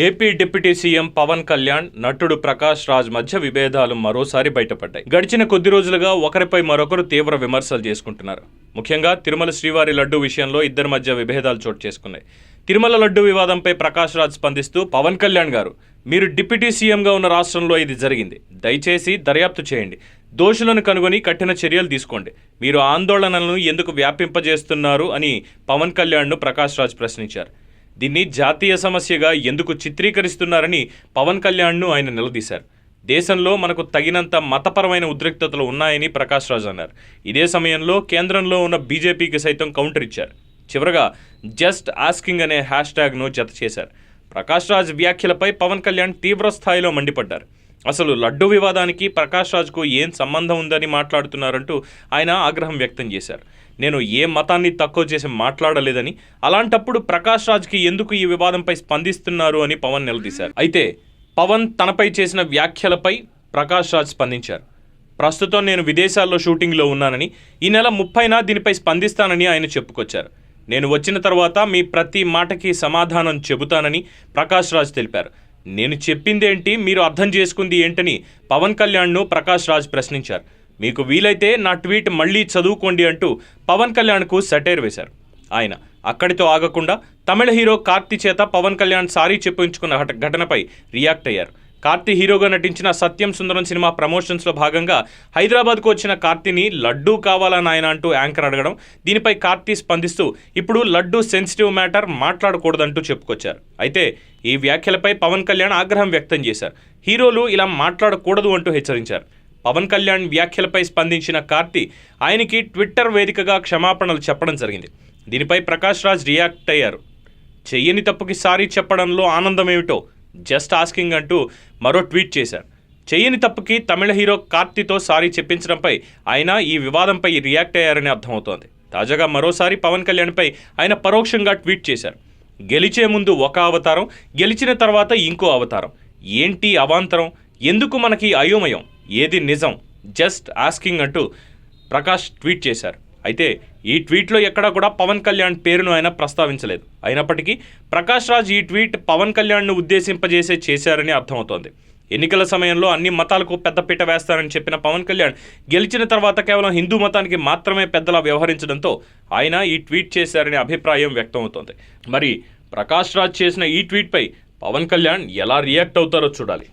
AP deputy CM Pawan Kalyan, నటుడు ప్రకాష్ రాజ్ మధ్య విభేదాలు మరోసారి బయటపడ్డాయి. గడిచిన కొద్ది రోజులుగా ఒకరిపై మరొకరు తీవ్ర విమర్శలు చేసుకుంటున్నారు. ముఖ్యంగా తిరుమల శ్రీవారి లడ్డు విషయంలో ఇద్దరి మధ్య విభేదాలు చోటు చేసుకున్నాయి. తిరుమల లడ్డు వివాదంపై ప్రకాష్ రాజ్ స్పందిస్తూ, పవన్ కళ్యాణ్ గారు, మీరు డిప్యూటీ సీఎంగా ఉన్న రాష్ట్రంలో ఇది జరిగింది. దయచేసి దర్యాప్తు చేయండి. దోషులను కనుగొని కఠిన చర్యలు తీసుకోండి. మీరు ఆందోళనలను ఎందుకు వ్యాపింపజేస్తున్నారు అని పవన్ కళ్యాణ్ను ప్రకాష్ రాజ్ ప్రశ్నించారు. దీన్ని జాతీయ సమస్యగా ఎందుకు చిత్రీకరిస్తున్నారని పవన్ కళ్యాణ్ను ఆయన నిలదీశారు. దేశంలో మనకు తగినంత మతపరమైన ఉద్రిక్తతలు ఉన్నాయని ప్రకాష్ రాజ్ అన్నారు. ఇదే సమయంలో కేంద్రంలో ఉన్న బీజేపీకి సైతం కౌంటర్ ఇచ్చారు. చివరగా జస్ట్ ఆస్కింగ్ అనే హ్యాష్ట్యాగ్ను జత చేశారు. ప్రకాష్ రాజ్ వ్యాఖ్యలపై పవన్ కళ్యాణ్ తీవ్ర స్థాయిలో మండిపడ్డారు. అసలు లడ్డు వివాదానికి ప్రకాష్ రాజ్కు ఏం సంబంధం ఉందని మాట్లాడుతున్నారంటూ ఆయన ఆగ్రహం వ్యక్తం చేశారు. నేను ఏ మతాన్ని తక్కువ చేసి మాట్లాడలేదని, అలాంటప్పుడు ప్రకాష్ రాజ్కి ఎందుకు ఈ వివాదంపై స్పందిస్తున్నారు అని పవన్ నిలదీశారు. అయితే పవన్ తనపై చేసిన వ్యాఖ్యలపై ప్రకాష్ రాజ్ స్పందించారు. ప్రస్తుతం నేను విదేశాల్లో షూటింగ్లో ఉన్నానని, ఈ నెల 30న దీనిపై స్పందిస్తానని ఆయన చెప్పుకొచ్చారు. నేను వచ్చిన తర్వాత మీ ప్రతి మాటకి సమాధానం చెబుతానని ప్రకాష్ రాజ్ తెలిపారు. నేను చెప్పిందేంటి, మీరు అర్థం చేసుకుంది ఏంటని పవన్ కళ్యాణ్ను ప్రకాష్ రాజ్ ప్రశ్నించారు. మీకు వీలైతే నా ట్వీట్ మళ్ళీ చదువుకోండి అంటూ పవన్ కళ్యాణ్కు సెటైర్ వేశారు. ఆయన అక్కడితో ఆగకుండా తమిళ హీరో కార్తీ చేత పవన్ కళ్యాణ్ సారీ చెప్పించుకున్న ఘటనపై రియాక్ట్ అయ్యారు. కార్తీ హీరోగా నటించిన సత్యం సుందరం సినిమా ప్రమోషన్స్లో భాగంగా హైదరాబాద్కు వచ్చిన కార్తీని లడ్డూ కావాలా నాయన అంటూ యాంకర్ అడగడం, దీనిపై కార్తీ స్పందిస్తూ ఇప్పుడు లడ్డూ సెన్సిటివ్ మ్యాటర్, మాట్లాడకూడదంటూ చెప్పుకొచ్చారు. అయితే ఈ వ్యాఖ్యలపై పవన్ కళ్యాణ్ ఆగ్రహం వ్యక్తం చేశారు. హీరోలు ఇలా మాట్లాడకూడదు అంటూ హెచ్చరించారు. పవన్ కళ్యాణ్ వ్యాఖ్యలపై స్పందించిన కార్తీ ఆయనకి ట్విట్టర్ వేదికగా క్షమాపణలు చెప్పడం జరిగింది. దీనిపై ప్రకాష్ రాజ్ రియాక్ట్ అయ్యారు. చెయ్యని తప్పుకి సారీ చెప్పడంలో ఆనందం ఏమిటో జస్ట్ ఆస్కింగ్ అంటూ మరో ట్వీట్ చేశారు. చెయ్యని తప్పుకి తమిళ హీరో కార్తీతో సారీ చెప్పించడంపై ఆయన ఈ వివాదంపై రియాక్ట్ అయ్యారని అర్థమవుతోంది. తాజాగా మరోసారి పవన్ కళ్యాణ్పై ఆయన పరోక్షంగా ట్వీట్ చేశారు. గెలిచే ముందు ఒక అవతారం, గెలిచిన తర్వాత ఇంకో అవతారం. ఏంటి అవాంతరం? ఎందుకు మనకి అయోమయం? ఏది నిజం? జస్ట్ ఆస్కింగ్ అంటూ ప్రకాష్ ట్వీట్ చేశారు. అయితే ఈ ట్వీట్లో ఎక్కడా కూడా పవన్ కళ్యాణ్ పేరును ఆయన ప్రస్తావించలేదు. అయినప్పటికీ ప్రకాష్ రాజ్ ఈ ట్వీట్ పవన్ కళ్యాణ్ను ఉద్దేశింపజేసే చేశారని అర్థమవుతోంది. ఎన్నికల సమయంలో అన్ని మతాలకు పెద్దపీట వేస్తారని చెప్పిన పవన్ కళ్యాణ్ గెలిచిన తర్వాత కేవలం హిందూ మతానికి మాత్రమే పెద్దలా వ్యవహరించడంతో ఆయన ఈ ట్వీట్ చేశారనే అభిప్రాయం వ్యక్తమవుతోంది. మరి ప్రకాష్ రాజ్ చేసిన ఈ ట్వీట్పై పవన్ కళ్యాణ్ ఎలా రియాక్ట్ అవుతారో చూడాలి.